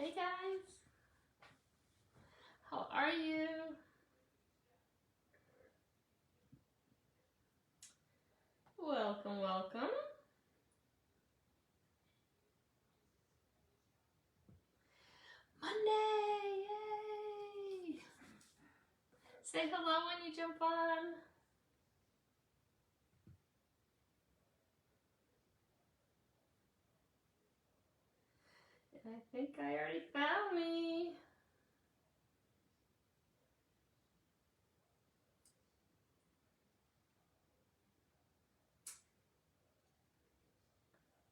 Hey guys, how are you? Welcome, welcome. Monday, yay! Say hello when you jump on. I think I already found me.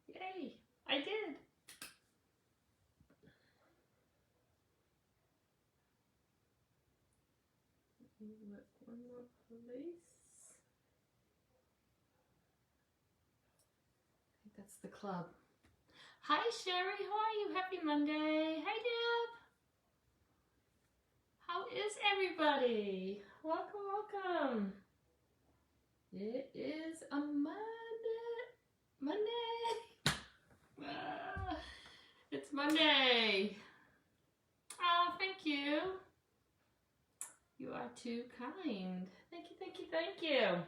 Yay, I did. One more place. I think that's the club. Hi Sherry, how are you? Happy Monday. Hi Deb. How is everybody? Welcome, welcome. It is a Monday. It's Monday. Oh, thank you. You are too kind. Thank you, thank you, thank you.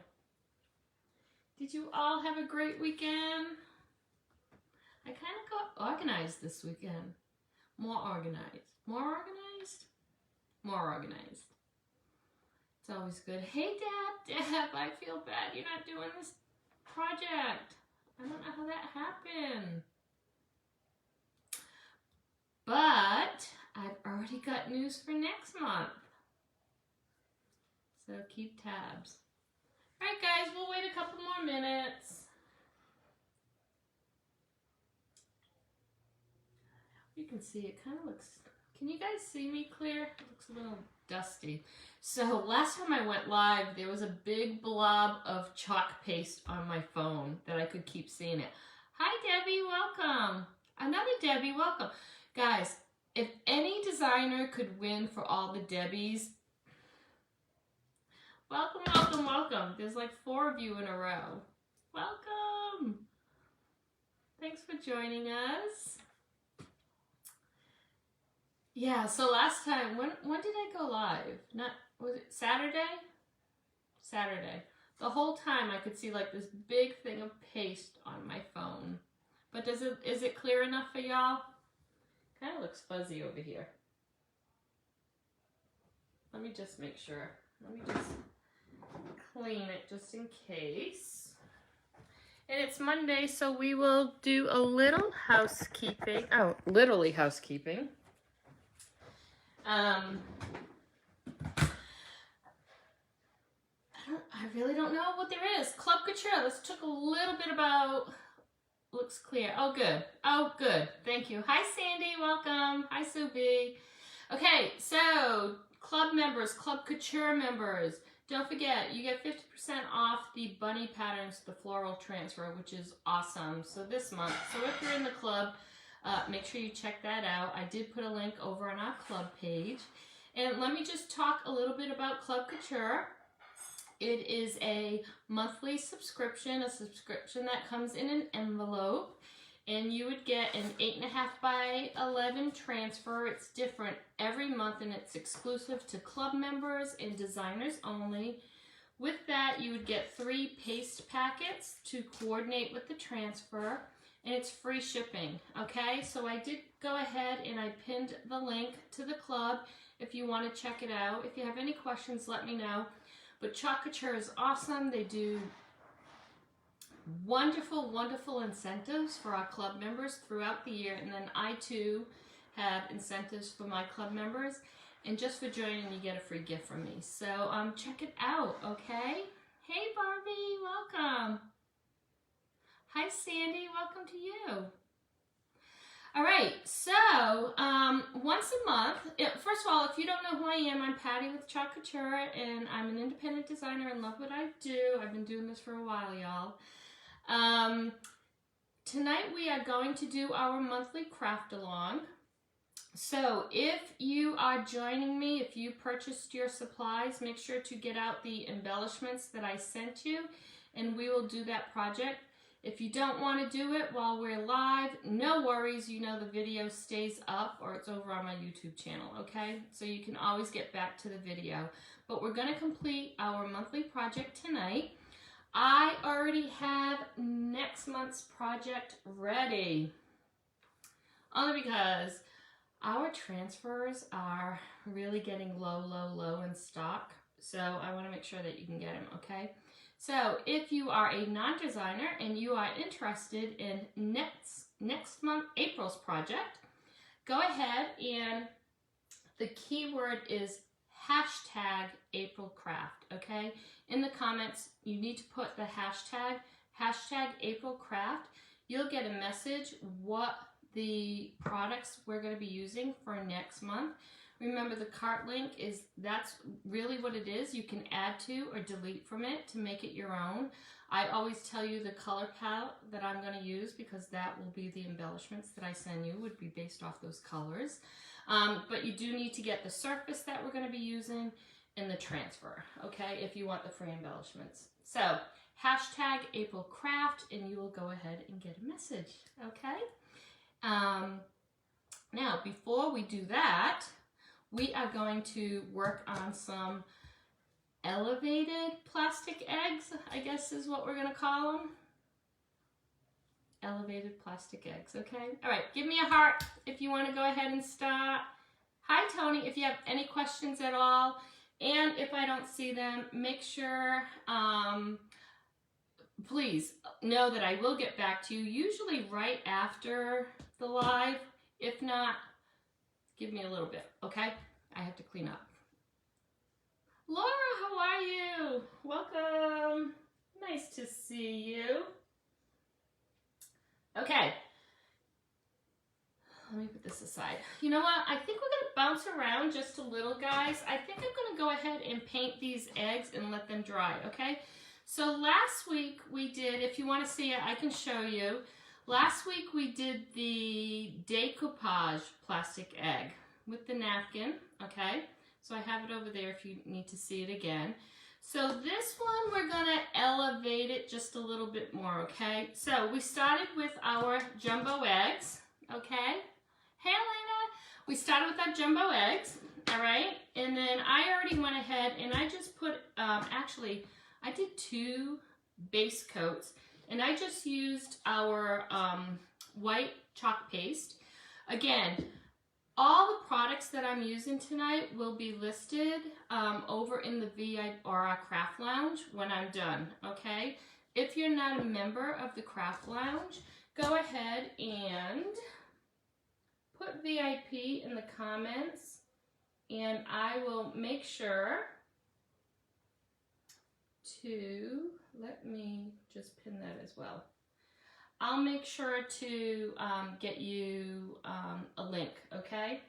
Did you all have a great weekend? I kind of got organized this weekend. More organized. More organized? More organized. It's always good. Hey, Deb, I feel bad you're not doing this project. I don't know how that happened. But I've already got news for next month. So keep tabs. All right, guys, we'll wait a couple more minutes. You can see it kind of looks, can you guys see me clear? It looks a little dusty. So last time I went live, there was a big blob of chalk paste on my phone that I could keep seeing it. Hi, Debbie, welcome. Another Debbie, welcome. Guys, if any designer could win for all the Debbies, welcome, welcome, welcome. There's like 4 of you in a row. Welcome. Thanks for joining us. Yeah, so last time, when did I go live? Was it Saturday? Saturday. The whole time I could see like this big thing of paste on my phone. But is it clear enough for y'all? Kind of looks fuzzy over here. Let me just make sure. Let me just clean it just in case. And it's Monday, so we will do a little housekeeping. Oh, literally housekeeping. I really don't know what there is. Club Couture, let's talk a little bit about, looks clear. Oh, good. Oh, good. Thank you. Hi, Sandy. Welcome. Hi, Subi. Okay, so club members, Club Couture members, don't forget, you get 50% off the bunny patterns, the floral transfer, which is awesome. So this month, so if you're in the club, make sure you check that out. I did put a link over on our club page. And let me just talk a little bit about Club Couture. It is a monthly subscription, a subscription that comes in an envelope. And you would get an 8.5 by 11 transfer. It's different every month and it's exclusive to club members and designers only. With that, you would get 3 paste packets to coordinate with the transfer. And it's free shipping, okay? So I did go ahead and I pinned the link to the club if you want to check it out. If you have any questions, let me know. But Chalk Couture is awesome. They do wonderful, wonderful incentives for our club members throughout the year. And then I, too, have incentives for my club members. And just for joining, you get a free gift from me. So check it out, okay? Hey, Barbie, welcome. Hi, Sandy. Welcome to you. All right. So once a month, first of all, if you don't know who I am, I'm Patty with Chalk Couture, and I'm an independent designer and love what I do. I've been doing this for a while, y'all. Tonight we are going to do our monthly craft along. So if you are joining me, if you purchased your supplies, make sure to get out the embellishments that I sent you, and we will do that project. If you don't want to do it while we're live, no worries. You know the video stays up or it's over on my YouTube channel, okay? So you can always get back to the video. But we're going to complete our monthly project tonight. I already have next month's project ready. Only because our transfers are really getting low in stock. So I want to make sure that you can get them, okay? So if you are a non-designer and you are interested in next month, April's project, go ahead and the keyword is #AprilCraft, okay? In the comments, you need to put the hashtag #AprilCraft. You'll get a message what the products we're going to be using for next month. Remember, the cart link that's really what it is. You can add to or delete from it to make it your own. I always tell you the color palette that I'm going to use because that will be the embellishments that I send you would be based off those colors. But you do need to get the surface that we're going to be using and the transfer, okay, if you want the free embellishments. So #AprilCraft and you will go ahead and get a message, okay? Now, before we do that, we are going to work on some elevated plastic eggs, I guess is what we're going to call them. Elevated plastic eggs, okay? All right, give me a heart if you want to go ahead and start. Hi, Tony, if you have any questions at all, and if I don't see them, make sure, please know that I will get back to you, usually right after the live. If not, give me a little bit, okay? I have to clean up. Laura, how are you? Welcome. Nice to see you. Okay. Let me put this aside. You know what? I think we're going to bounce around just a little, guys. I think I'm going to go ahead and paint these eggs and let them dry, okay? So last week we did, if you want to see it, I can show you. Last week we did the decoupage plastic egg with the napkin, okay? So I have it over there if you need to see it again. So this one we're gonna elevate it just a little bit more, okay? So we started with our jumbo eggs, okay? Hey Elena! We started with our jumbo eggs, all right? And then I already went ahead and I just put, actually, I did 2 base coats. And I just used our white chalk paste. Again, all the products that I'm using tonight will be listed over in the VIP or our Craft Lounge when I'm done, okay? If you're not a member of the Craft Lounge, go ahead and put VIP in the comments and I will make sure to, let me just pin that as well. I'll make sure to get you a link, okay?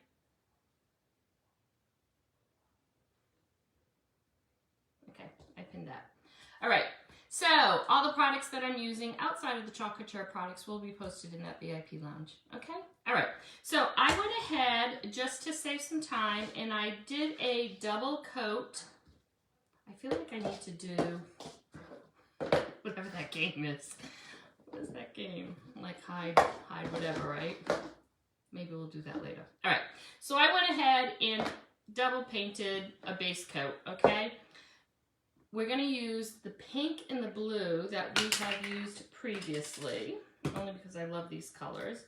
Okay, I pinned that. All right, so all the products that I'm using outside of the Chalk Couture products will be posted in that VIP lounge, okay? All right, so I went ahead just to save some time and I did a double coat. I feel like I need to do whatever that game is. What is that game? Like hide whatever, right? Maybe we'll do that later. All right, so I went ahead and double painted a base coat, okay? We're gonna use the pink and the blue that we have used previously, only because I love these colors.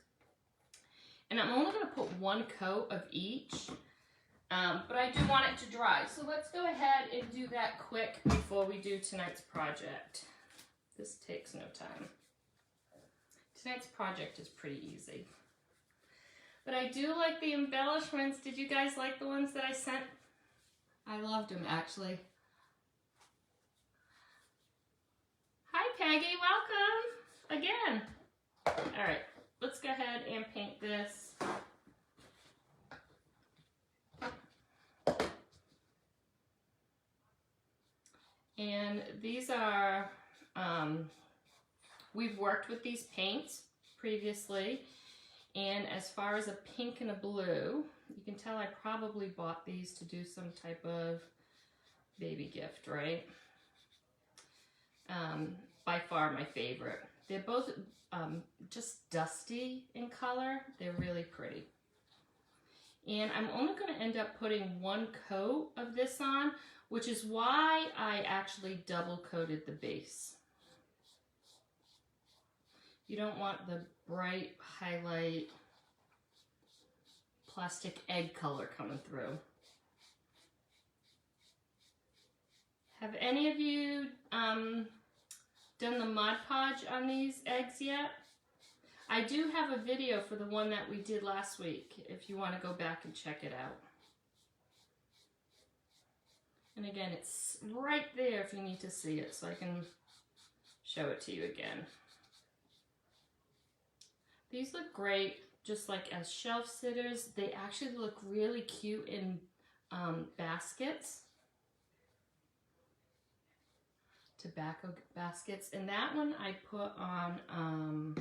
And I'm only gonna put 1 coat of each. But I do want it to dry. So let's go ahead and do that quick before we do tonight's project. This takes no time. Tonight's project is pretty easy. But I do like the embellishments. Did you guys like the ones that I sent? I loved them, actually. Hi, Peggy. Welcome again. All right, let's go ahead and paint this. And these are, we've worked with these paints previously. And as far as a pink and a blue, you can tell I probably bought these to do some type of baby gift, right? By far my favorite. They're both just dusty in color. They're really pretty. And I'm only going to end up putting one coat of this on, which is why I actually double coated the base. You don't want the bright highlight plastic egg color coming through. Have any of you done the Mod Podge on these eggs yet? I do have a video for the one that we did last week if you want to go back and check it out. And again, it's right there if you need to see it, so I can show it to you again. These look great just like as shelf sitters. They actually look really cute in baskets. Tobacco baskets. And that one I put on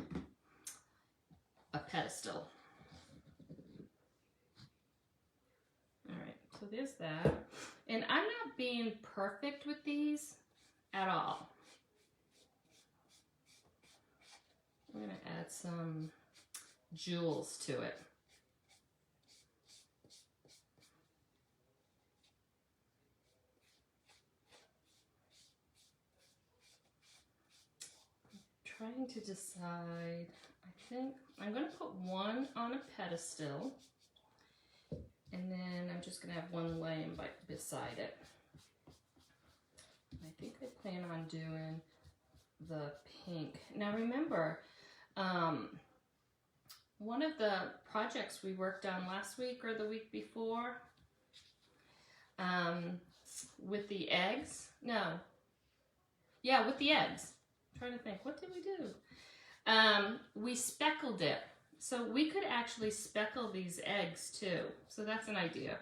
a pedestal. Alright, so there's that. And I'm not being perfect with these at all. I'm going to add some jewels to it. I'm trying to decide. I think I'm going to put one on a pedestal, and then I'm just going to have one laying beside it. I think I plan on doing the pink. Now remember, one of the projects we worked on last week or the week before, with the eggs, with the eggs. I'm trying to think, what did we do? We speckled it. So we could actually speckle these eggs too. So that's an idea.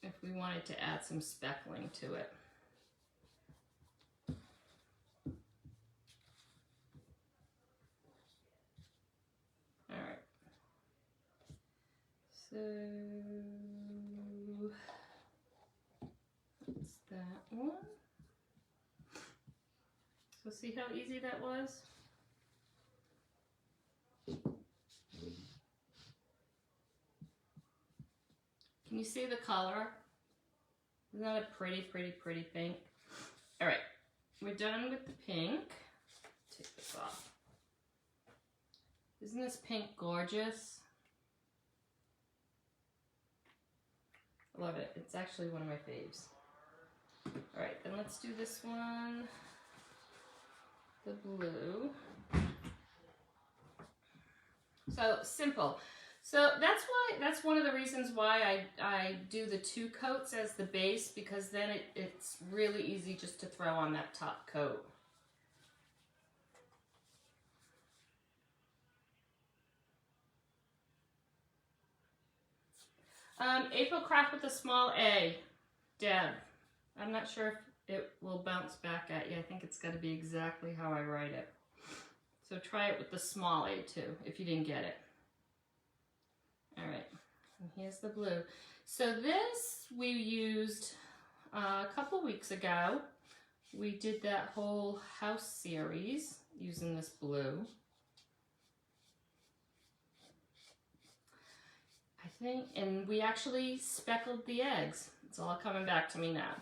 If we wanted to add some speckling to it. Alright. So that's that one. So see how easy that was? Can you see the color? Isn't that a pretty, pretty, pretty pink? All right, we're done with the pink. Take this off. Isn't this pink gorgeous? I love it. It's actually one of my faves. All right, then let's do this one. The blue. So simple. So that's one of the reasons why I do the two coats as the base, because then it's really easy just to throw on that top coat. April Craft with a small A, Deb. I'm not sure if it will bounce back at you. I think it's got to be exactly how I write it. So try it with the small A too, if you didn't get it. All right, and here's the blue. So this we used a couple weeks ago. We did that whole house series using this blue. I think, and we actually speckled the eggs. It's all coming back to me now.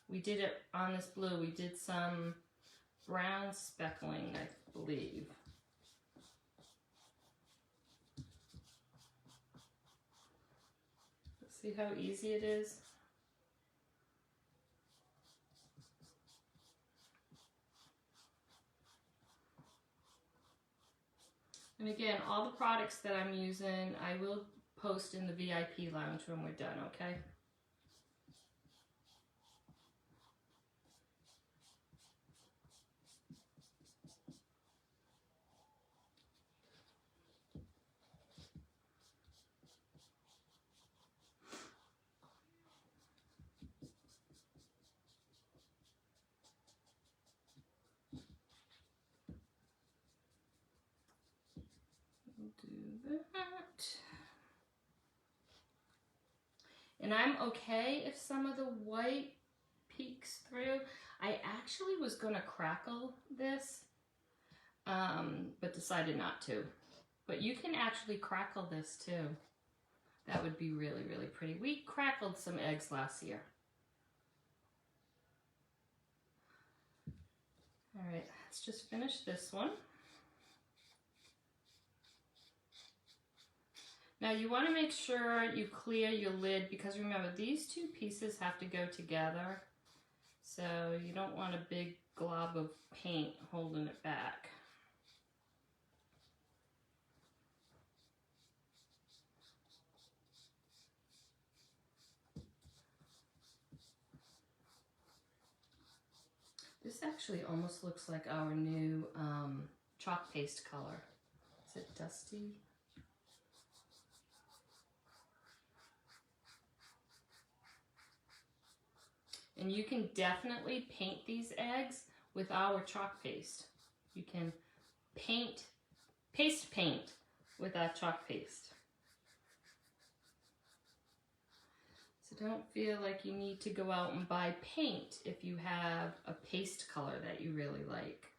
We did it on this blue. We did some brown speckling, I believe. See how easy it is? And again, all the products that I'm using, I will post in the VIP lounge when we're done, okay? Do that. And I'm okay if some of the white peeks through. I actually was going to crackle this, but decided not to. But you can actually crackle this too. That would be really, really pretty. We crackled some eggs last year. All right, let's just finish this one. Now you want to make sure you clear your lid, because remember, these two pieces have to go together. So you don't want a big glob of paint holding it back. This actually almost looks like our new chalk paste color. Is it dusty? And you can definitely paint these eggs with our chalk paste. You can paint with our chalk paste. So don't feel like you need to go out and buy paint if you have a paste color that you really like.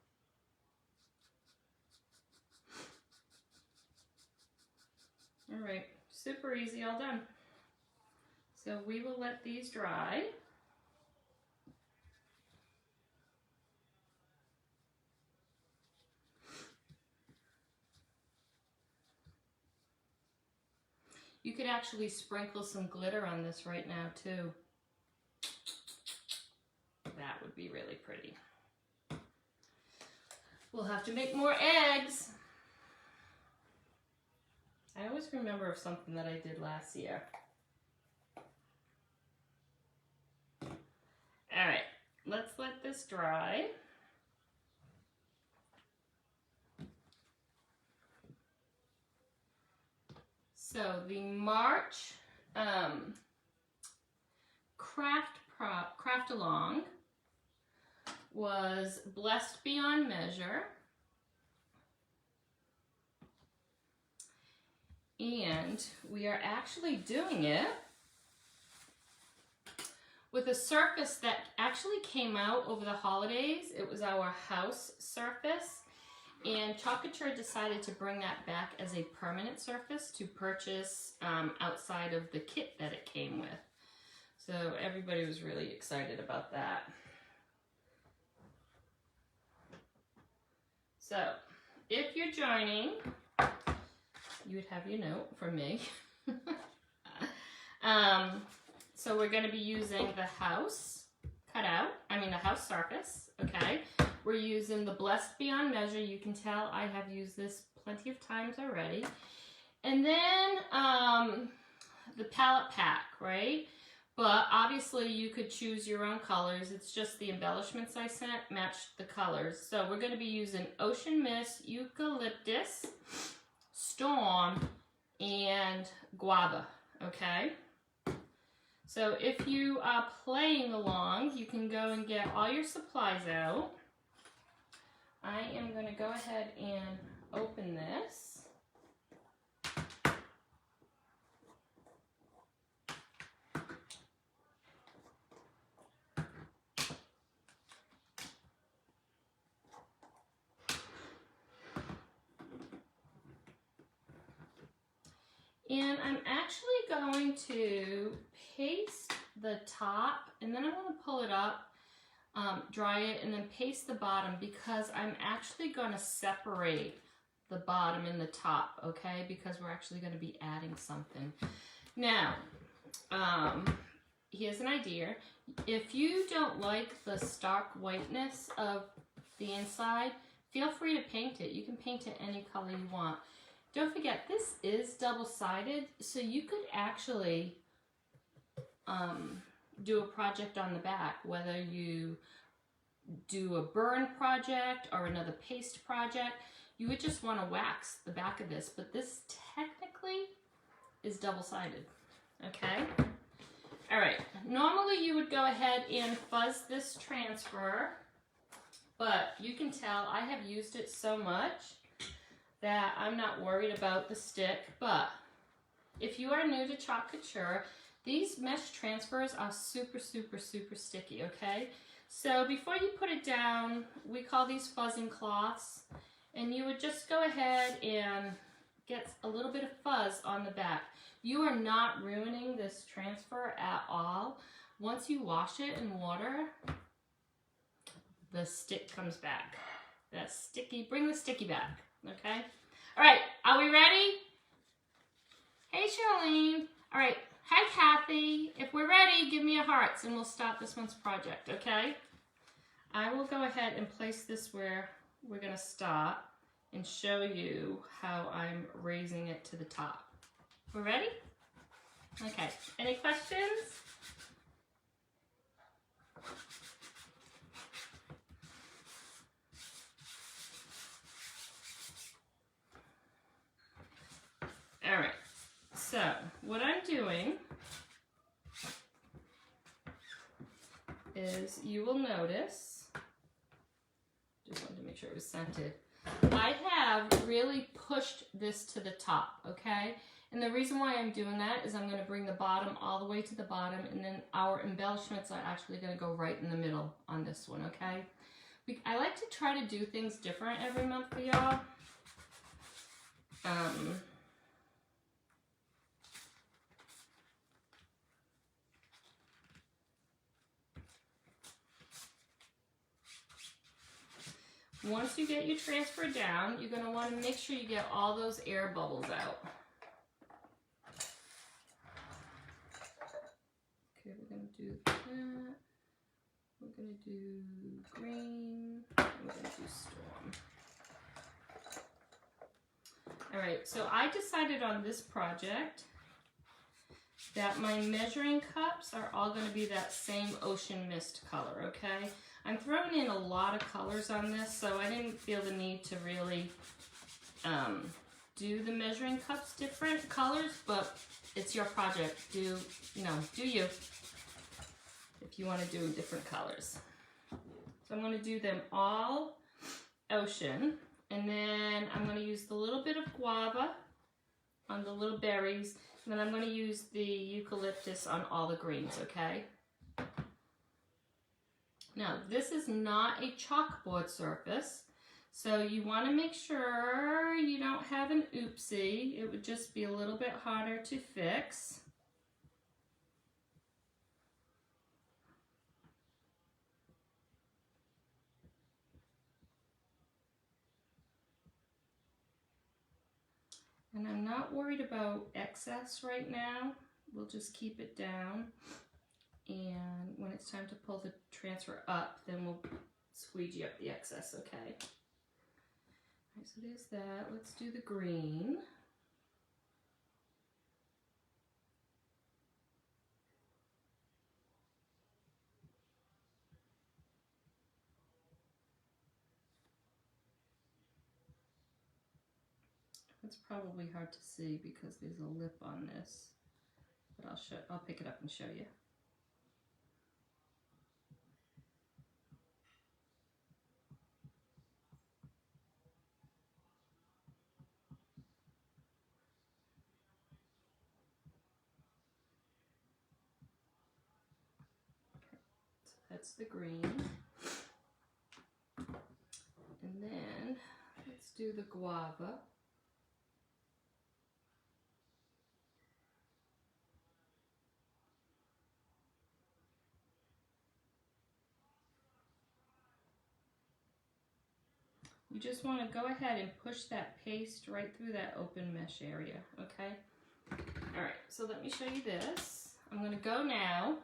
All right, super easy, all done. So we will let these dry. You could actually sprinkle some glitter on this right now too. That would be really pretty. We'll have to make more eggs. I always remember of something that I did last year. All right, let's let this dry. So the March craft along was Blessed Beyond Measure. And we are actually doing it with a surface that actually came out over the holidays. It was our house surface. And Chalk Couture decided to bring that back as a permanent surface to purchase outside of the kit that it came with. So everybody was really excited about that. So if you're joining, you would have your note from me. So we're going to be using the house the house surface, okay? We're using the Blessed Beyond Measure. You can tell I have used this plenty of times already. And then the palette pack, right? But obviously you could choose your own colors. It's just the embellishments I sent matched the colors. So we're going to be using Ocean Mist, Eucalyptus, Storm, and Guava, okay? So if you are playing along, you can go and get all your supplies out. I am going to go ahead and open this. And I'm actually going to paste the top, and then I'm going to pull it up, dry it, and then paste the bottom, because I'm actually going to separate the bottom and the top, okay? Because we're actually going to be adding something. Now, here's an idea. If you don't like the stark whiteness of the inside, feel free to paint it. You can paint it any color you want. Don't forget, this is double-sided, so you could actually do a project on the back, whether you do a burn project or another paste project. You would just want to wax the back of this, but this technically is double-sided, okay? All right, normally you would go ahead and fuzz this transfer, but you can tell I have used it so much that I'm not worried about the stick. But if you are new to Chalk Couture, These mesh transfers are super, super, super sticky, okay? So before you put it down, we call these fuzzing cloths, and you would just go ahead and get a little bit of fuzz on the back. You are not ruining this transfer at all. Once you wash it in water, the stick comes back. That's sticky. Bring the sticky back, okay? All right, are we ready? Hey, Charlene. All right, hi, Kathy. If we're ready, give me a hearts and we'll start this month's project, okay? I will go ahead and place this where we're gonna start and show you how I'm raising it to the top. We're ready? Okay, any questions? All right, so what I'm doing is you will notice, just wanted to make sure it was scented, I have really pushed this to the top, okay? And the reason why I'm doing that is I'm going to bring the bottom all the way to the bottom, and then our embellishments are actually going to go right in the middle on this one, okay? I like to try to do things different every month for y'all. Once you get your transfer down, you're going to want to make sure you get all those air bubbles out. Okay, we're going to do that. We're going to do green. And we're going to do storm. All right, so I decided on this project that my measuring cups are all going to be that same ocean mist color, okay? I'm throwing in a lot of colors on this, so I didn't feel the need to really do the measuring cups different colors, but it's your project. Do you, if you want to do different colors. So I'm going to do them all ocean, and then I'm going to use the little bit of guava on the little berries, and then I'm going to use the eucalyptus on all the greens, okay? Now, this is not a chalkboard surface, so you want to make sure you don't have an oopsie. It would just be a little bit harder to fix. And I'm not worried about excess right now. We'll just keep it down. And when it's time to pull the transfer up, then we'll squeegee up the excess, okay? All right, so there's that. Let's do the green. It's probably hard to see because there's a lip on this, but I'll pick it up and show you. That's the green. And then let's do the guava. You just want to go ahead and push that paste right through that open mesh area, okay? All right, so let me show you this. I'm going to go now,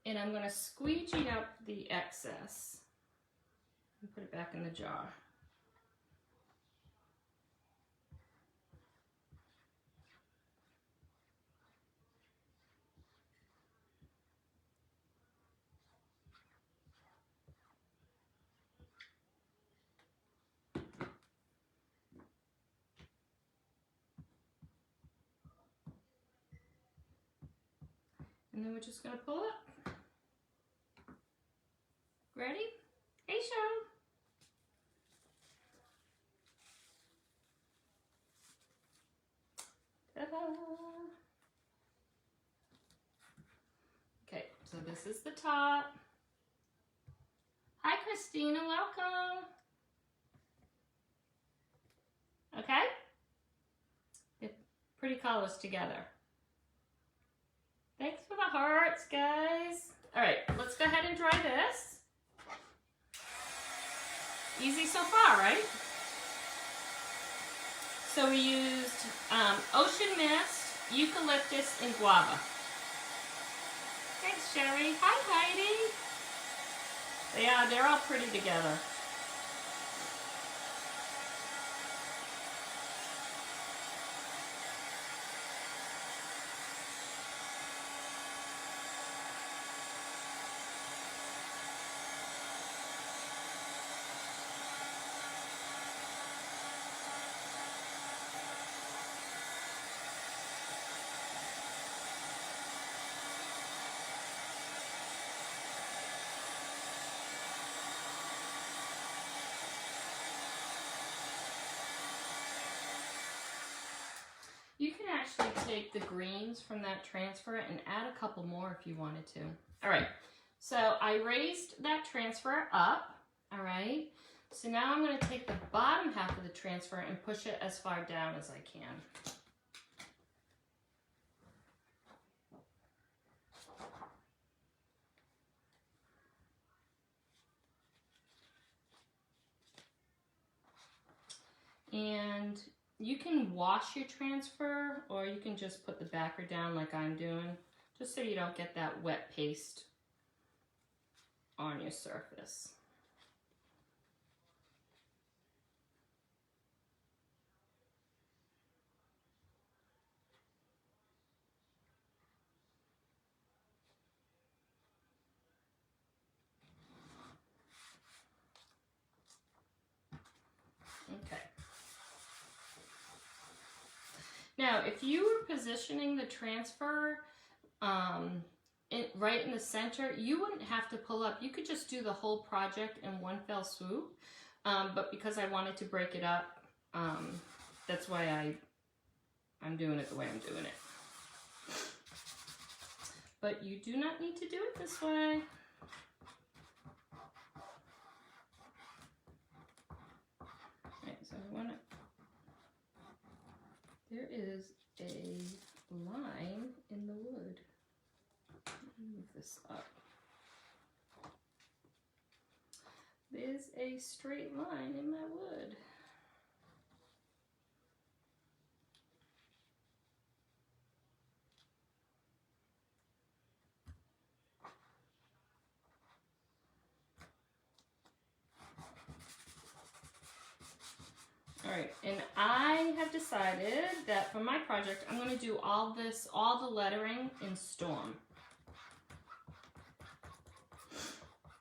and I'm going to squeegee up the excess and put it back in the jar. And then we're just going to pull up. Ready? Hey, Cheryl. Ta-da! So this is the top. Hi Christina, welcome. Okay? Get pretty colors together. Thanks for the hearts, guys. All right, let's go ahead and dry this. Easy so far, right? So we used ocean mist, eucalyptus, and guava. Thanks, Sherry. Hi, Heidi. Yeah, they're all pretty together. You can actually take the greens from that transfer and add a couple more if you wanted to. All right, so I raised that transfer up, all right? So now I'm gonna take the bottom half of the transfer and push it as far down as I can. And you can wash your transfer, or you can just put the backer down like I'm doing, just so you don't get that wet paste on your surface. Okay. Now, if you were positioning the transfer right in the center, you wouldn't have to pull up. You could just do the whole project in one fell swoop. But because I wanted to break it up, that's why I'm doing it the way I'm doing it. But you do not need to do it this way. Right, so I want to... There is a line in the wood. Let me move this up. There's a straight line in my wood. All right, and I have decided that for my project, I'm going to do all the lettering in Storm.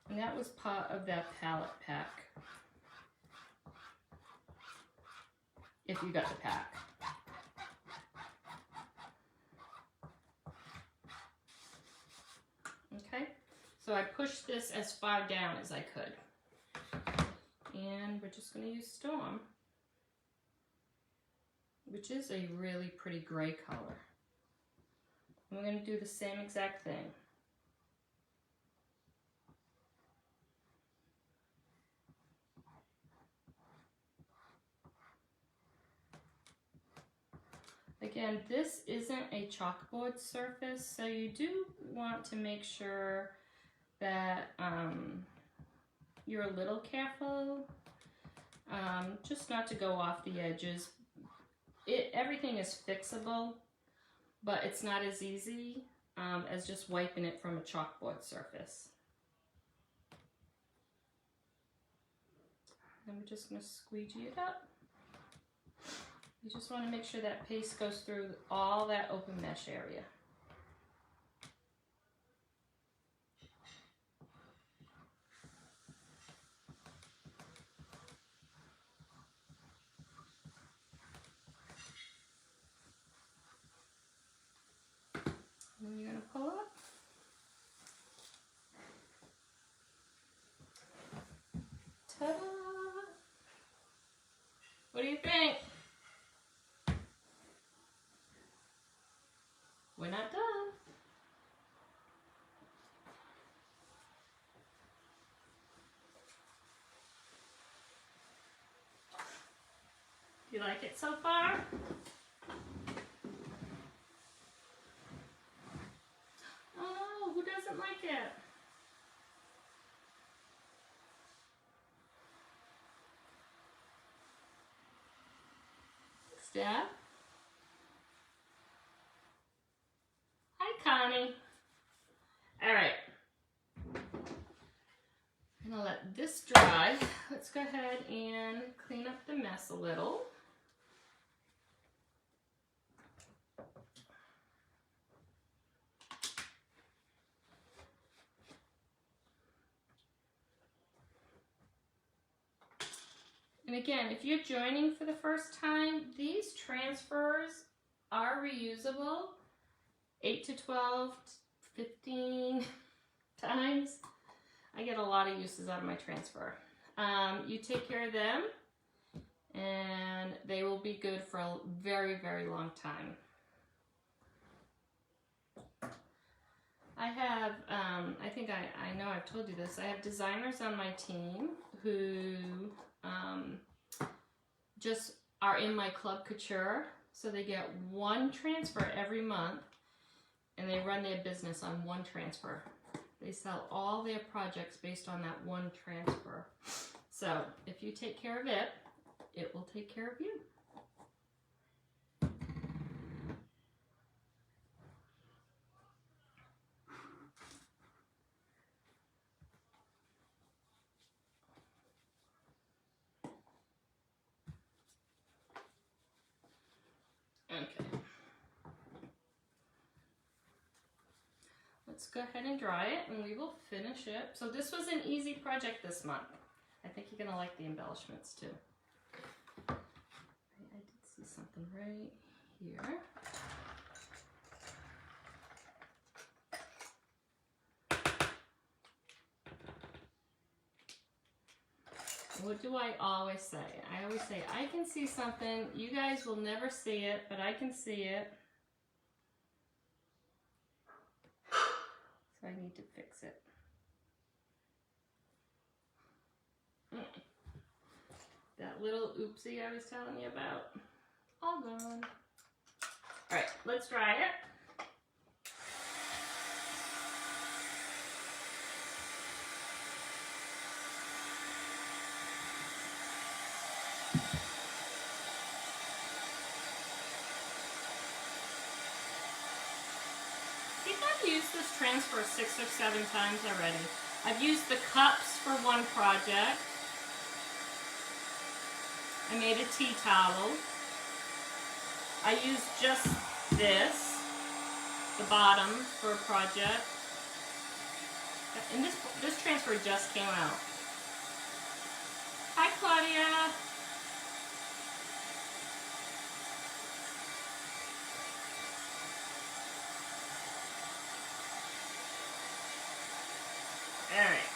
And that was part of that palette pack. If you got the pack. Okay, so I pushed this as far down as I could. And we're just going to use Storm, which is a really pretty gray color. And we're going to do the same exact thing. Again, this isn't a chalkboard surface, so you do want to make sure that you're a little careful, just not to go off the edges. Everything is fixable, but it's not as easy as just wiping it from a chalkboard surface. And we're just going to squeegee it up. You just want to make sure that paste goes through all that open mesh area. And then you're going to pull up. Ta-da! What do you think? We're not done. like it so far? Oh no, who doesn't like it? Thanks, Dad. Hi, Connie. All right. I'm gonna let this dry. Let's go ahead and clean up the mess a little. And again, if you're joining for the first time, these transfers are reusable 8 to 12, 15 times. I get a lot of uses out of my transfer. You take care of them and they will be good for a very, very long time. I have, I think I know I've told you this, I have designers on my team who just are in my Club Couture, so they get one transfer every month and they run their business on one transfer. They sell all their projects based on that one transfer. So if you take care of it, it will take care of you. Okay. Let's go ahead and dry it and we will finish it. So this was an easy project this month. I think you're gonna like the embellishments too. I did see something right here. What do I always say? I always say, I can see something, you guys will never see it, but I can see it. So I need to fix it. That little oopsie I was telling you about, all gone. All right, let's dry it. I think I've used this transfer 6 or 7 times already. I've used the cups for one project. I made a tea towel. I used just this, the bottom, for a project. And this transfer just came out. Hi, Claudia. All right.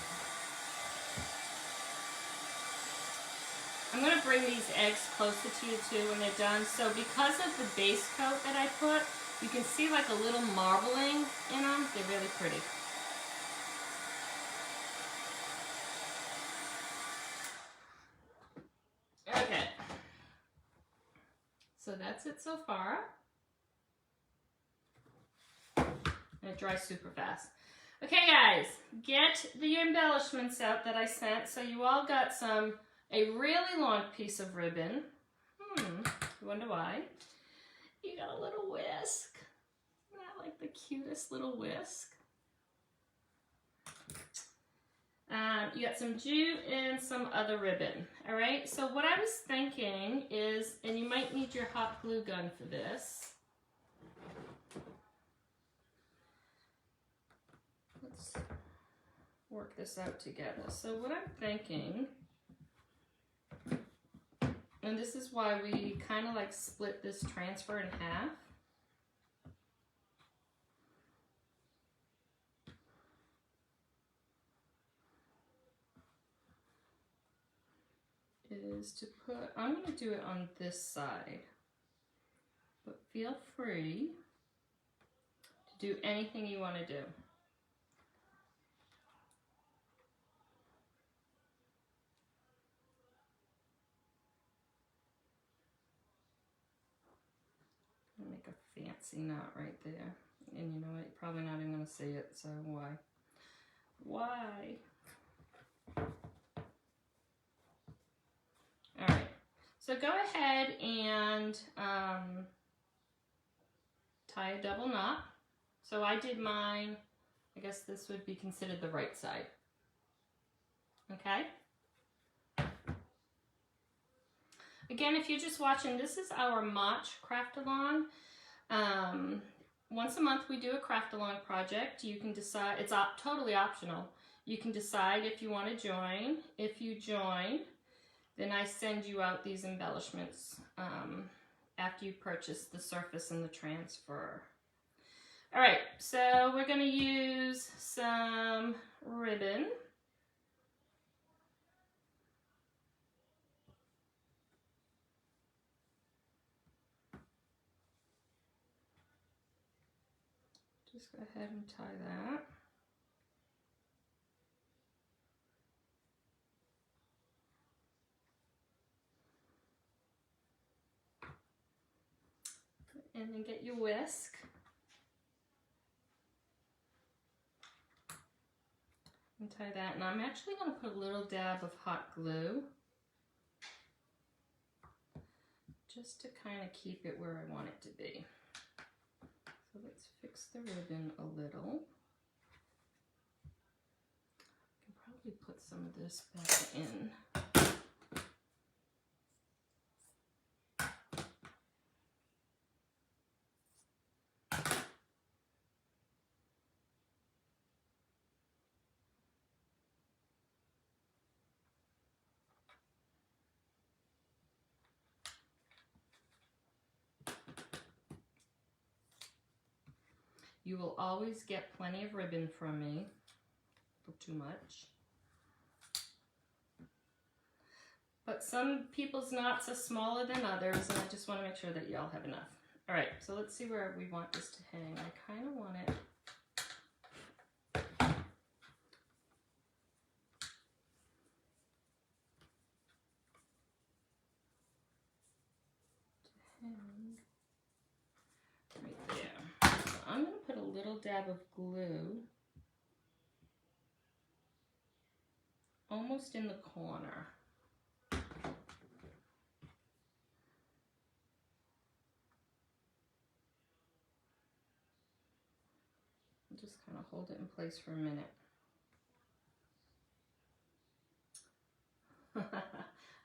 I'm going to bring these eggs closer to you too when they're done. So because of the base coat that I put, you can see like a little marbling in them. They're really pretty. Okay. So that's it so far. And it dries super fast. Okay guys, get the embellishments out that I sent. So you all got a really long piece of ribbon. You wonder why? You got a little whisk. Isn't that like the cutest little whisk? You got some jute and some other ribbon. All right, so what I was thinking is, and you might need your hot glue gun for this. Let's work this out together. So what I'm thinking, and this is why we kind of like split this transfer in half. Is to put, I'm going to do it on this side, but feel free to do anything you want to do. make a fancy knot right there. And you know what, you're probably not even going to see it, so why? Why? All right, so go ahead and tie a double knot. So I did mine, I guess this would be considered the right side. Okay? Again, if you're just watching, this is our March craft-along. Once a month we do a craft-along project. You can decide, it's totally optional. You can decide if you want to join. If you join, then I send you out these embellishments after you purchase the surface and the transfer. All right, so we're going to use some ribbon. Just go ahead and tie that. And then get your whisk. And tie that. And I'm actually going to put a little dab of hot glue, just to kind of keep it where I want it to be. So let's fix the ribbon a little. I can probably put some of this back in. You will always get plenty of ribbon from me, not too much. But some people's knots are smaller than others, and I just want to make sure that y'all have enough. All right, so let's see where we want this to hang. I kind of want it to hang right there. So I'm going to put a little dab of glue almost in the corner. Just kind of hold it in place for a minute.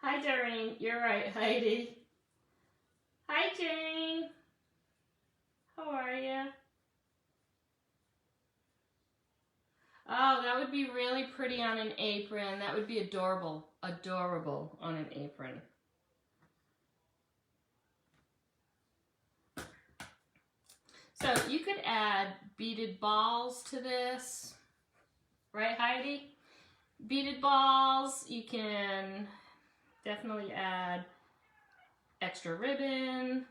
Hi, Doreen. You're right, Heidi. Hi, Jane. How are you? Oh, that would be really pretty on an apron. That would be adorable. Adorable on an apron. So you could add beaded balls to this, right, Heidi? Beaded balls. You can definitely add extra ribbon,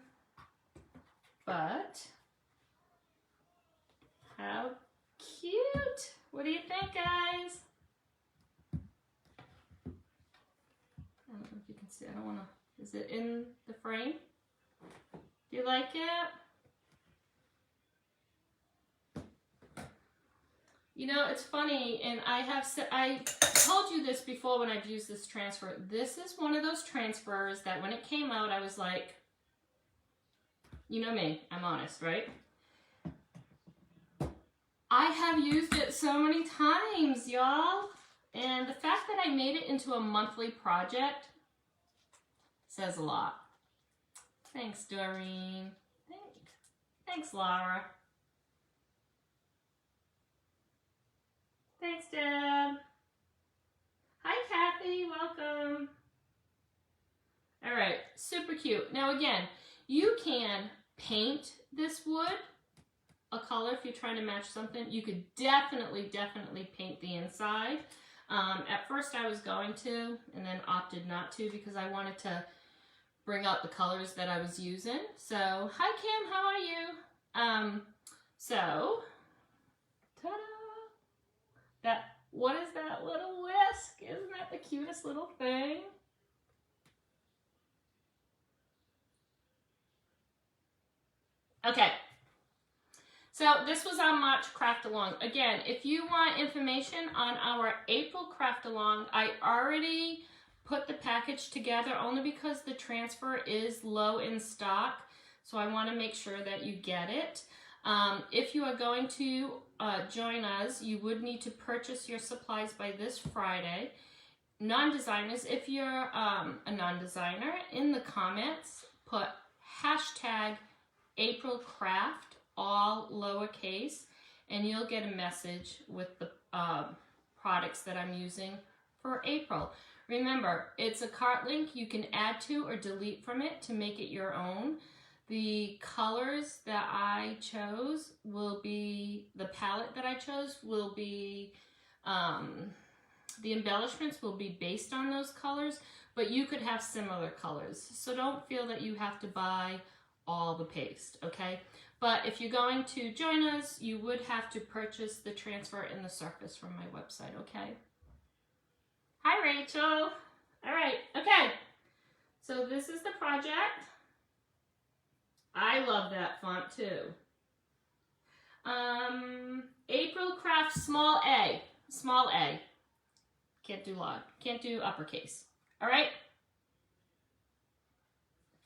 but how cute. What do you think, guys? I don't know if you can see. I don't want to. Is it in the frame? Do you like it? You know, it's funny, and I told you this before when I've used this transfer. This is one of those transfers that when it came out, I was like, you know me, I'm honest, right? I have used it so many times, y'all. And the fact that I made it into a monthly project says a lot. Thanks, Doreen. Thanks, Laura. Thanks, Deb. Hi, Kathy. Welcome. All right, super cute. Now, again, you can paint this wood a color if you're trying to match something. You could definitely paint the inside. At first, I was going to, and then opted not to because I wanted to bring out the colors that I was using. So, hi, Kim. How are you? So, ta-da! What is that little whisk? Isn't that the cutest little thing? Okay. So this was our March craft along. Again, if you want information on our April craft along, I already put the package together only because the transfer is low in stock. So I want to make sure that you get it. If you are going to join us, you would need to purchase your supplies by this Friday. Non-designers, if you're a non-designer, in the comments, put hashtag April craft, all lowercase, and you'll get a message with the products that I'm using for April. Remember, it's a cart link you can add to or delete from it to make it your own. The colors that I chose will be, the palette that I chose will be, the embellishments will be based on those colors, but you could have similar colors. So don't feel that you have to buy all the paste, okay? But if you're going to join us, you would have to purchase the transfer and the surface from my website, okay? Hi, Rachel. All right, okay. So this is the project. I love that font too. April Craft small a. Small a. Can't do large. Can't do uppercase. All right?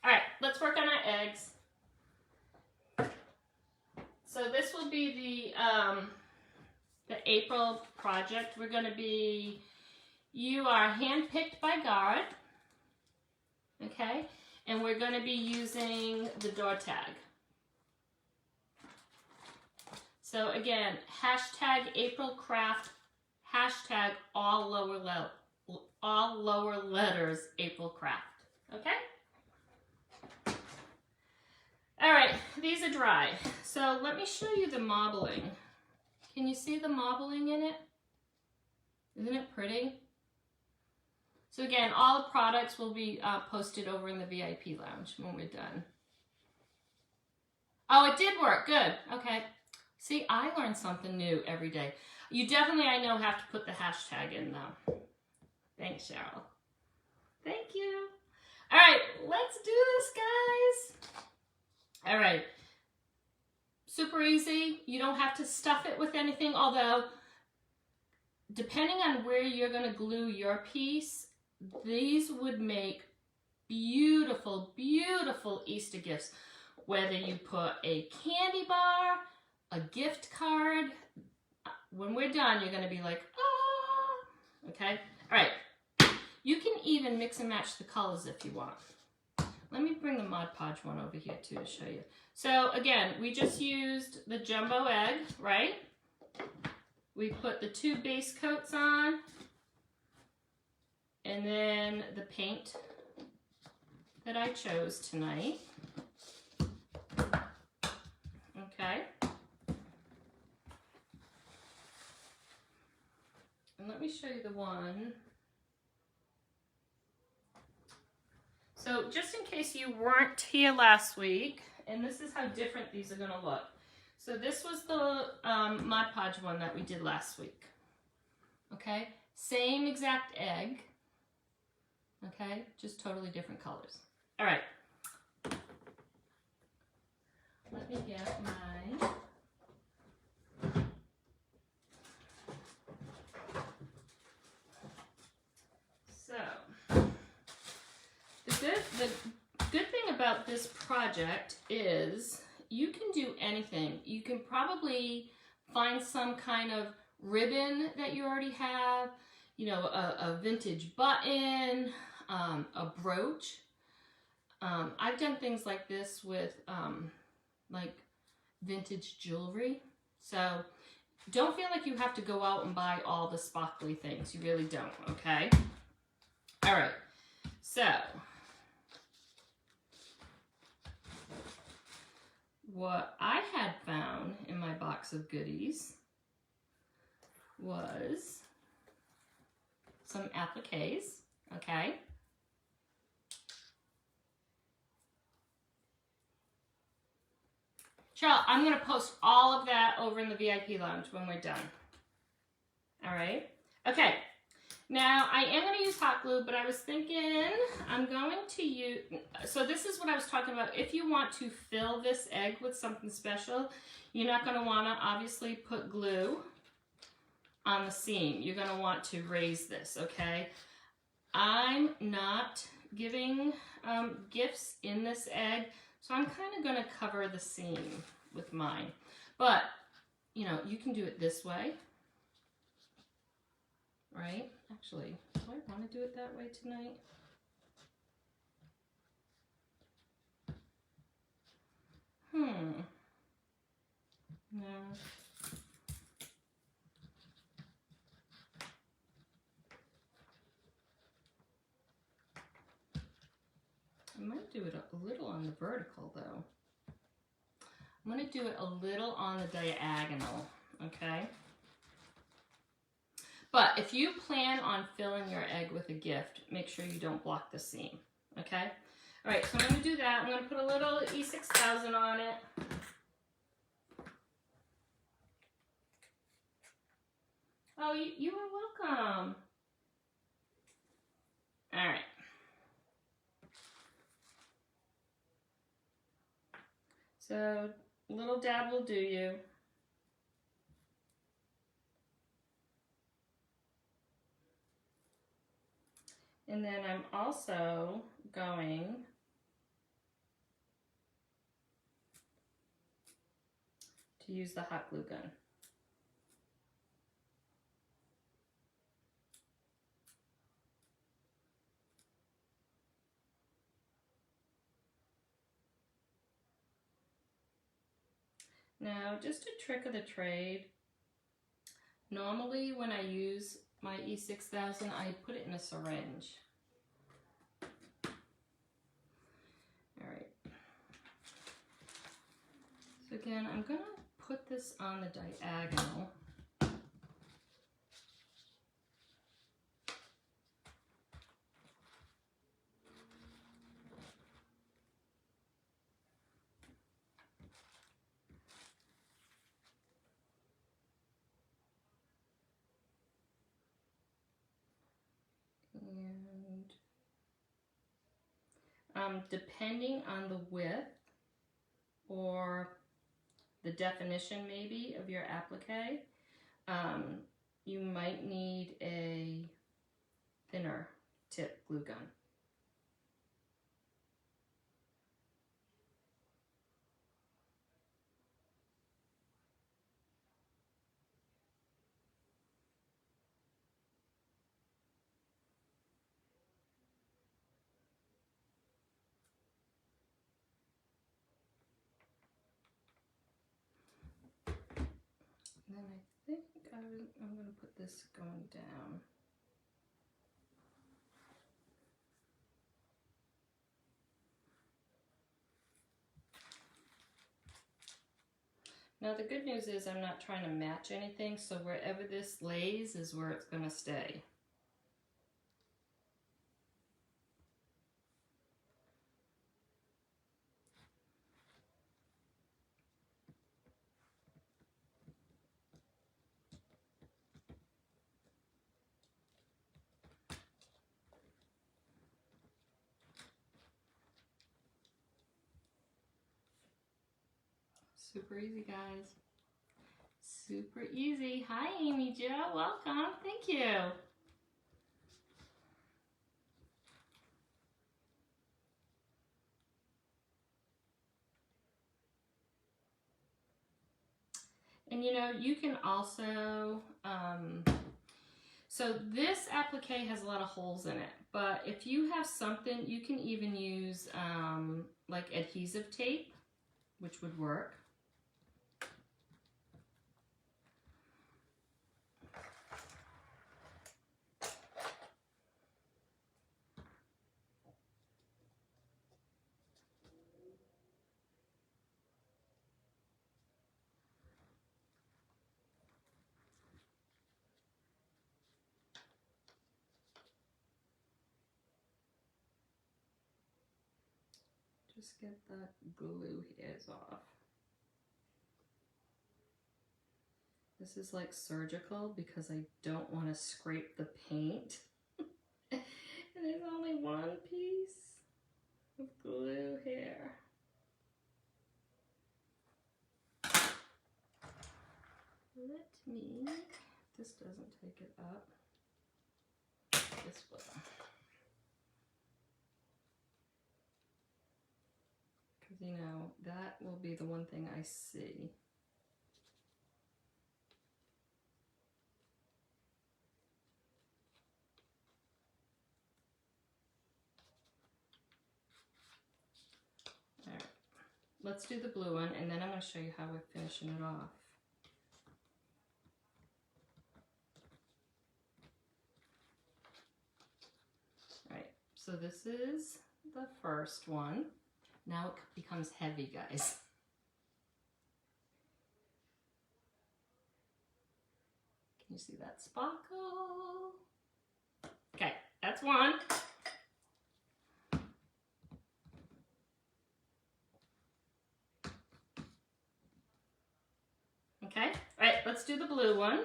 All right, let's work on our eggs. So this will be the April project. We're going to be, you are handpicked by God, okay? And we're going to be using the door tag. So again, hashtag April Craft, hashtag all lower letters April Craft, okay? All right, these are dry. So let me show you the marbling. Can you see the marbling in it? Isn't it pretty? So again, all the products will be posted over in the VIP lounge when we're done. Oh, it did work, good, okay. See, I learn something new every day. You definitely, I know, have to put the hashtag in though. Thanks, Cheryl. Thank you. All right, let's do this, guys. All right, super easy. You don't have to stuff it with anything, although depending on where you're gonna glue your piece, these would make beautiful, beautiful Easter gifts. Whether you put a candy bar, a gift card, when we're done, you're gonna be like, ah, okay? All right, you can even mix and match the colors if you want. Let me bring the Mod Podge one over here too to show you. So again, we just used the jumbo egg, right? We put the 2 base coats on, and then the paint that I chose tonight. Okay. And let me show you the one. So just in case you weren't here last week, and this is how different these are gonna look. So this was the Mod Podge one that we did last week. Okay, same exact egg. Okay, just totally different colors. All right. Let me get my... So, the good thing about this project is you can do anything. You can probably find some kind of ribbon that you already have, you know, a vintage button, a brooch. I've done things like this with like vintage jewelry. So don't feel like you have to go out and buy all the sparkly things. You really don't, okay? All right, so what I had found in my box of goodies was some appliques, okay? Cheryl, I'm gonna post all of that over in the VIP lounge when we're done. All right, okay. Now, I am going to use hot glue, but I was thinking I'm going to use, so this is what I was talking about. If you want to fill this egg with something special, you're not going to want to obviously put glue on the seam. You're going to want to raise this, okay? I'm not giving gifts in this egg, so I'm kind of going to cover the seam with mine. But, you know, you can do it this way, right? Actually, do I want to do it that way tonight? No. I might do it a little on the vertical though. I'm going to do it a little on the diagonal, okay? But if you plan on filling your egg with a gift, make sure you don't block the seam, okay? All right, so I'm going to do that. I'm going to put a little E6000 on it. Oh, you are welcome. All right. So, a little dab will do you. And then I'm also going to use the hot glue gun. Now, just a trick of the trade. Normally when I use my E6000, I put it in a syringe. All right. So again, I'm gonna put this on the diagonal. And depending on the width or the definition maybe of your applique, you might need a thinner tip glue gun. And then I think I'm going to put this going down. Now the good news is I'm not trying to match anything, so wherever this lays is where it's going to stay. Super easy, guys. Super easy. Hi, Amy Jo. Welcome. Thank you. And you know, you can also, so this applique has a lot of holes in it, but if you have something, you can even use like adhesive tape, which would work. Just get the glue hairs off. This is like surgical because I don't want to scrape the paint. And there's only one piece of glue here. Let me, this doesn't take it up. This will. Because you know, that will be the one thing I see. Alright, let's do the blue one and then I'm going to show you how we're finishing it off. Alright, so this is the first one. Now it becomes heavy, guys. Can you see that sparkle? Okay, that's one. Okay, all right, let's do the blue one.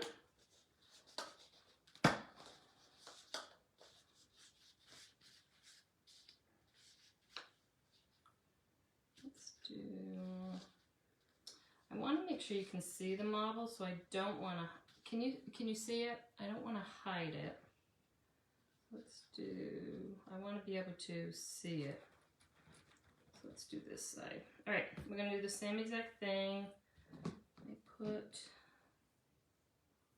Let's do, I want to make sure you can see the marble, so I don't want to, can you see it? I don't want to hide it. Let's do, I want to be able to see it. So let's do this side. All right, we're going to do the same exact thing. Let me put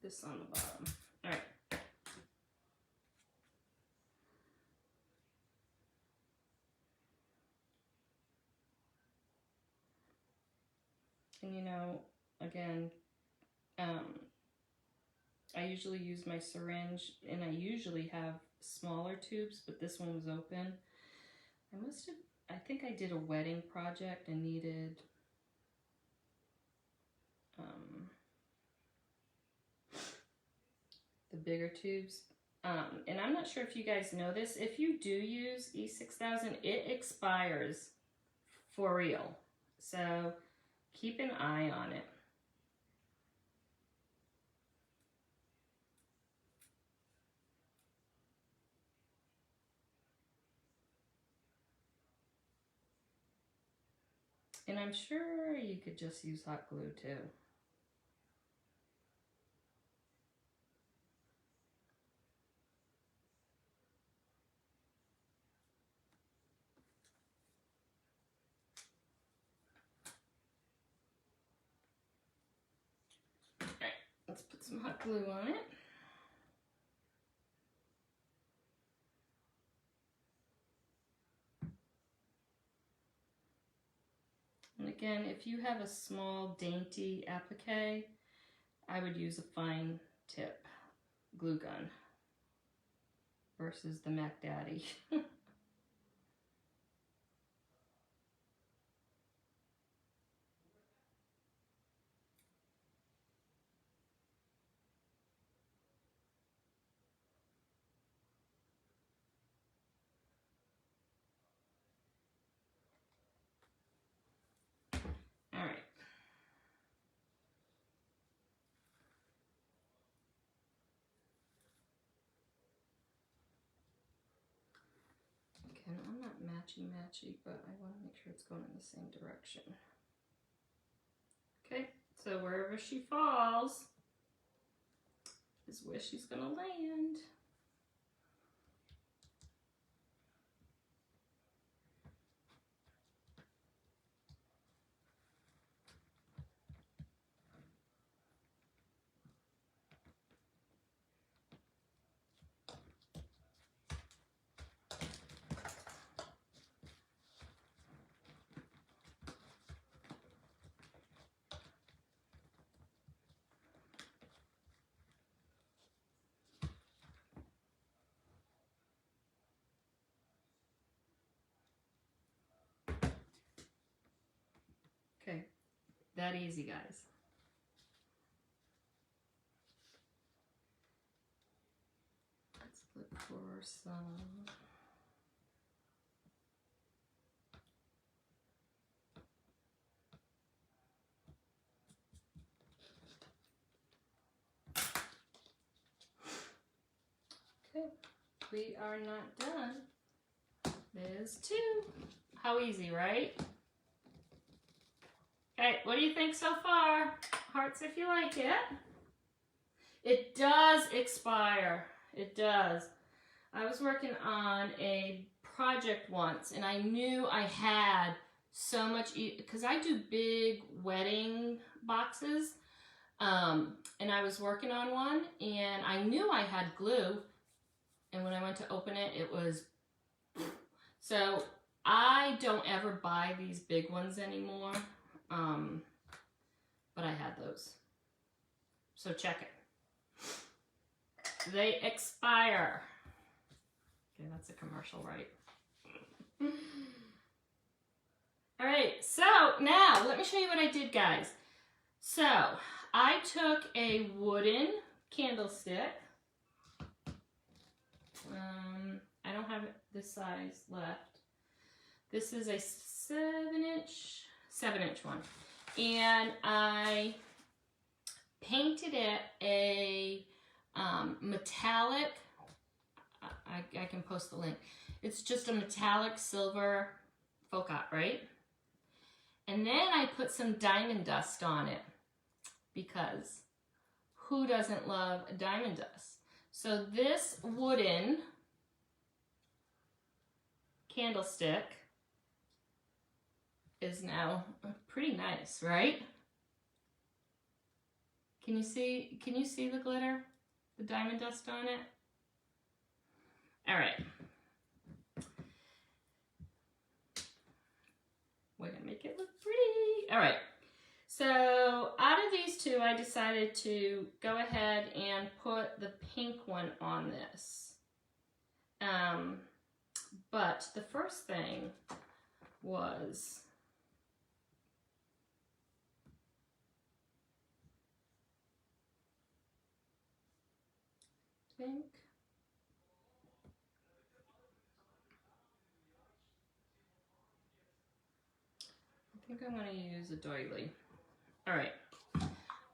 this on the bottom. All right. And you know, again, I usually use my syringe and I usually have smaller tubes, but this one was open. I think I did a wedding project and needed the bigger tubes. And I'm not sure if you guys know this. If you do use E6000, it expires for real. So keep an eye on it. And I'm sure you could just use hot glue too. Alright, let's put some hot glue on it. And again, if you have a small, dainty applique, I would use a fine tip glue gun versus the Mac Daddy. All right. Again, I'm not matchy-matchy, but I want to make sure it's going in the same direction. Okay, so wherever she falls is where she's going to land. Okay, that easy, guys. Let's look for some. we are not done. There's 2. How easy, right? Okay, what do you think so far? Hearts if you like it. It does expire. It does. I was working on a project once and I knew I had so much, because I do big wedding boxes, and I was working on one and I knew I had glue, and when I went to open it, it was, so I don't ever buy these big ones anymore, but I had those, so check it. They expire. Okay, that's a commercial, right? All right, so now let me show you what I did, guys. So I took a wooden candlestick. I don't have this size left. This is a 7-inch one. And I painted it a metallic, I can post the link. It's just a metallic silver faux cut, right? And then I put some diamond dust on it, because who doesn't love diamond dust? So this wooden candlestick is now pretty nice, right? Can you see the glitter? The diamond dust on it? All right. We're gonna make it look pretty. All right. So out of these 2, I decided to go ahead and put the pink one on this. But the first thing was pink. I think I'm going to use a doily. All right,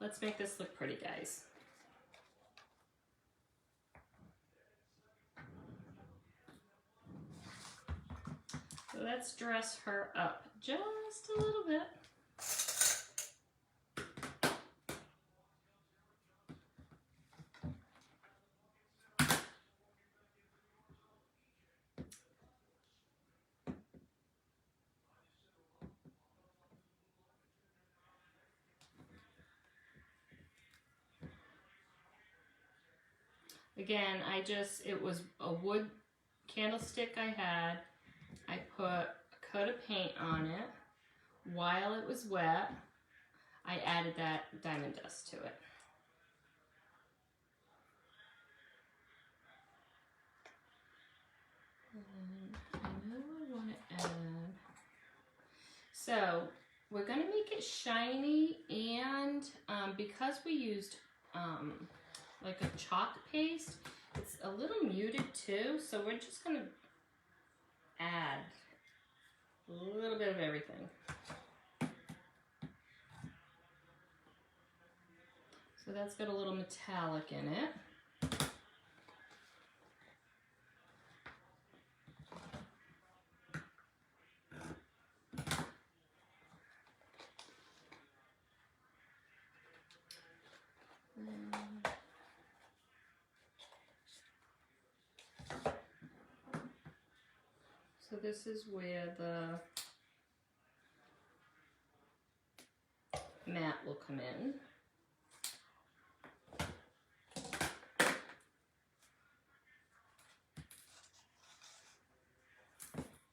let's make this look pretty, guys. So let's dress her up just a little bit. Again, it was a wood candlestick I had. I put a coat of paint on it. While it was wet, I added that diamond dust to it. And I know I want to add. So we're going to make it shiny, and because we used like a chalk paste, it's a little muted too, so we're just going to add a little bit of everything. So that's got a little metallic in it. So this is where the mat will come in.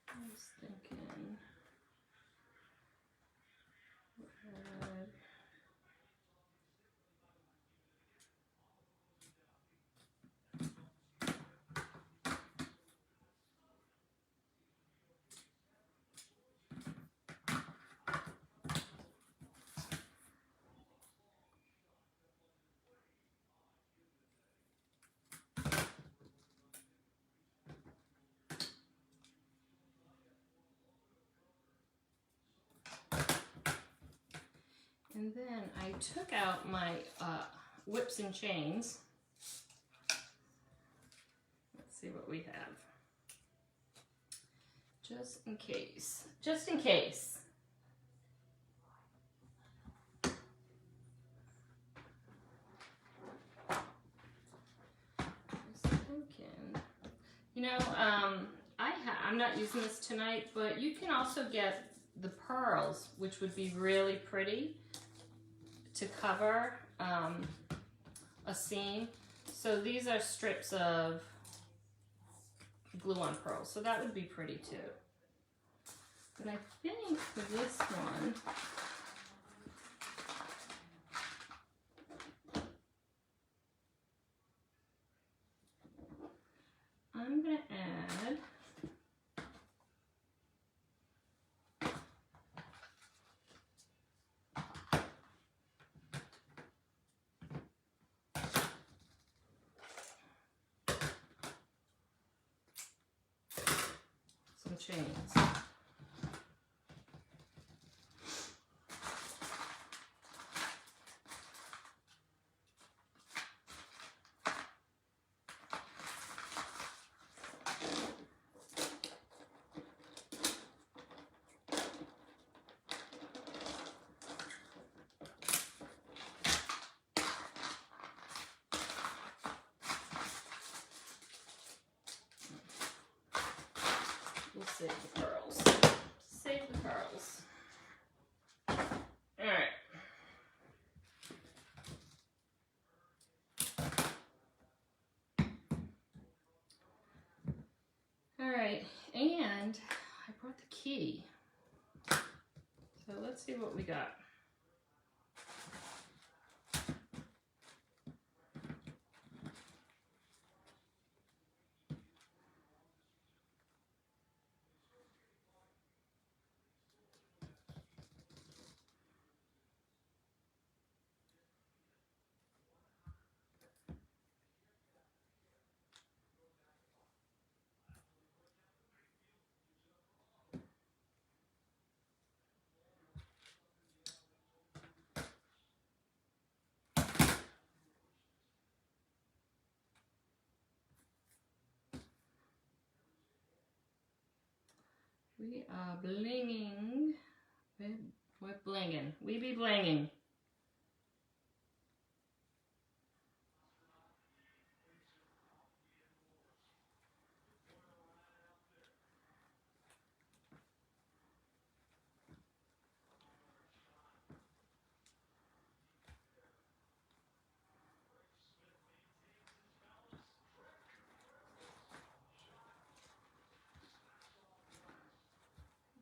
I was thinking red. And then I took out my whips and chains. Let's see what we have. Just in case. Just in case. You know, I'm not using this tonight, but you can also get the pearls, which would be really pretty to cover a seam. So these are strips of glue-on pearls, so that would be pretty too. But I think for this one, I'm going to add some chains. We'll save the pearls. Save the pearls. All right. All right, and I brought the key. So let's see what we got. We are blinging. We're blinging. We be blinging.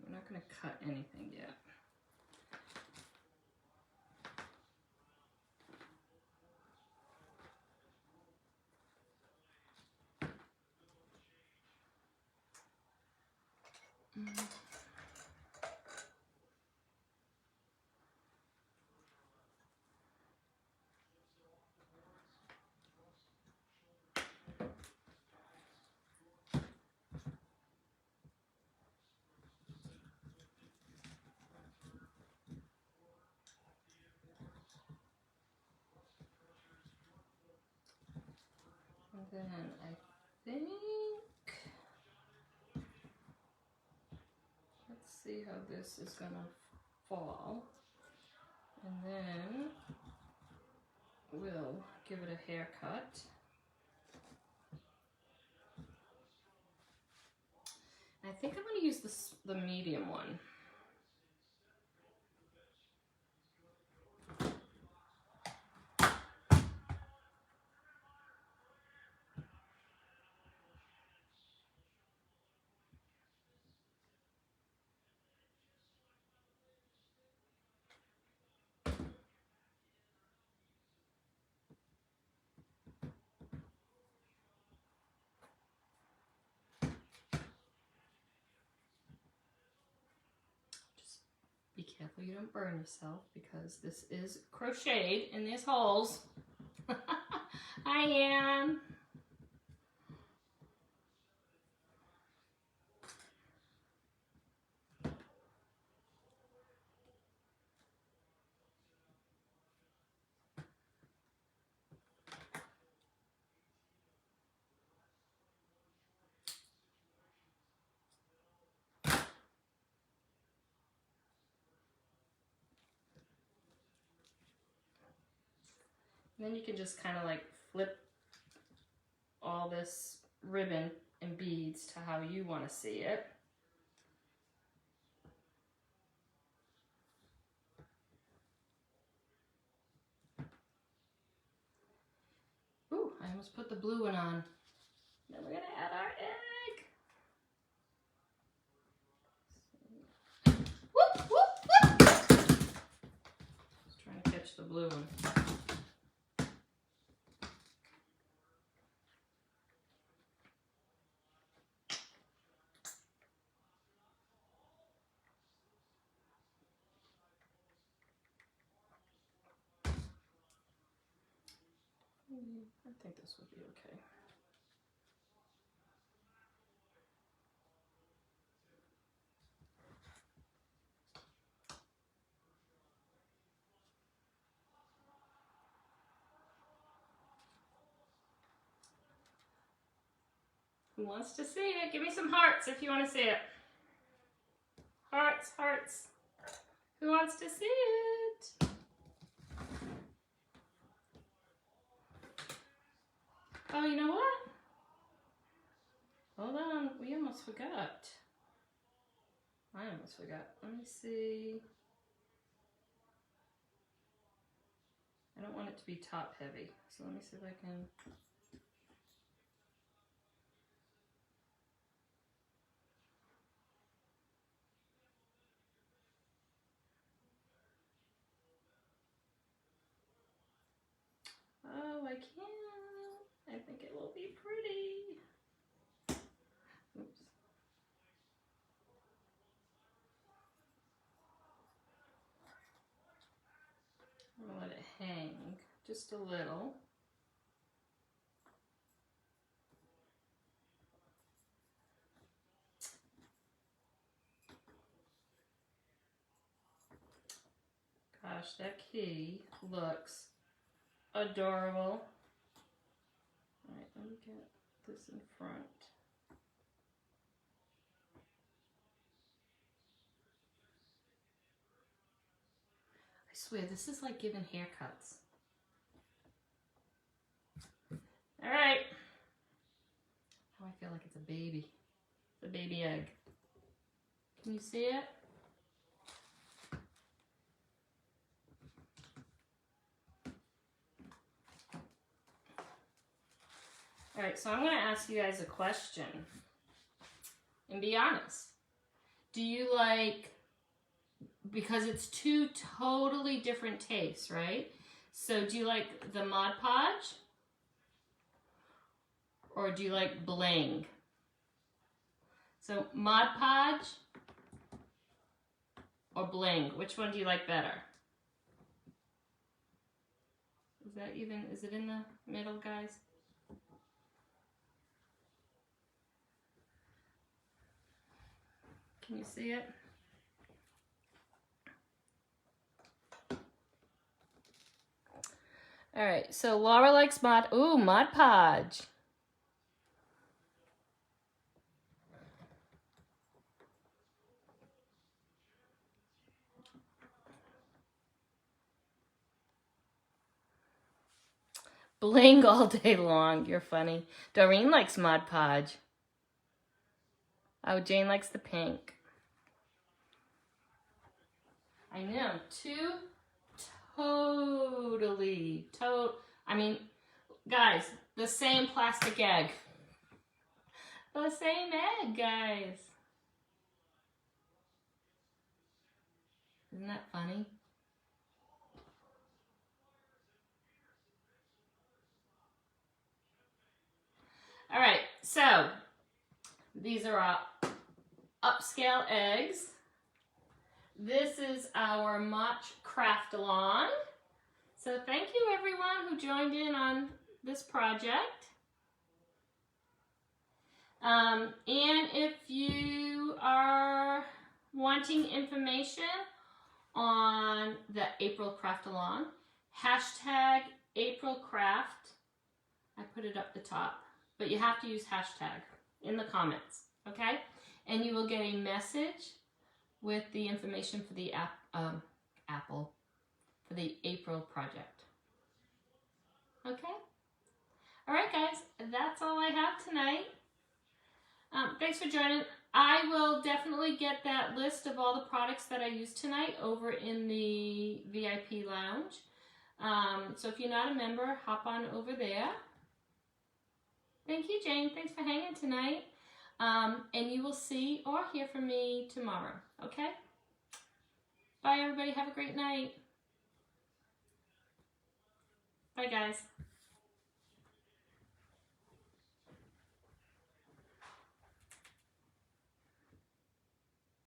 We're not going to cut anything yet. And then I think, let's see how this is going to fall. And then we'll give it a haircut. I think I'm going to use the medium one. Be careful you don't burn yourself because this is crocheted and there's holes. Hi, Ann. then you can just kind of like flip all this ribbon and beads to how you want to see it. Ooh, I almost put the blue one on. Then we're gonna add our egg. Whoop, whoop, whoop. Just trying to catch the blue one. I think this will be okay. Who wants to see it? Give me some hearts if you want to see it. Hearts, hearts. Who wants to see it? Oh, you know what? Hold on, we almost forgot. I almost forgot. Let me see. I don't want it to be top heavy, so let me see if I can. Oh, I can't. I think it will be pretty. Oops. I'm gonna let it hang just a little. Gosh, that key looks adorable. All right, let me get this in front. I swear, this is like giving haircuts. All right. Oh, I feel like it's a baby. It's a baby egg. Can you see it? All right, so I'm going to ask you guys a question. And be honest. Do you like, because it's two totally different tastes, right? So do you like the Mod Podge? Or do you like Bling? So Mod Podge or Bling? Which one do you like better? Is that even, is it in the middle, guys? Can you see it? All right, so Laura likes Mod Podge. Bling all day long. You're funny. Doreen likes Mod Podge. Oh, Jane likes the pink. I know. Two totally. I mean, guys, the same plastic egg. The same egg, guys. Isn't that funny? All right, so these are our upscale eggs. This is our Mach Craft Along. So thank you everyone who joined in on this project. And if you are wanting information on the April Craft Along, hashtag April Craft. I put it up the top, but you have to use hashtag in the comments, okay? And you will get a message with the information for the for the April project. Okay? All right, guys, that's all I have tonight. Thanks for joining. I will definitely get that list of all the products that I used tonight over in the VIP lounge. So if you're not a member, hop on over there. Thank you, Jane. Thanks for hanging tonight. And you will see or hear from me tomorrow. Okay? Bye, everybody. Have a great night. Bye, guys.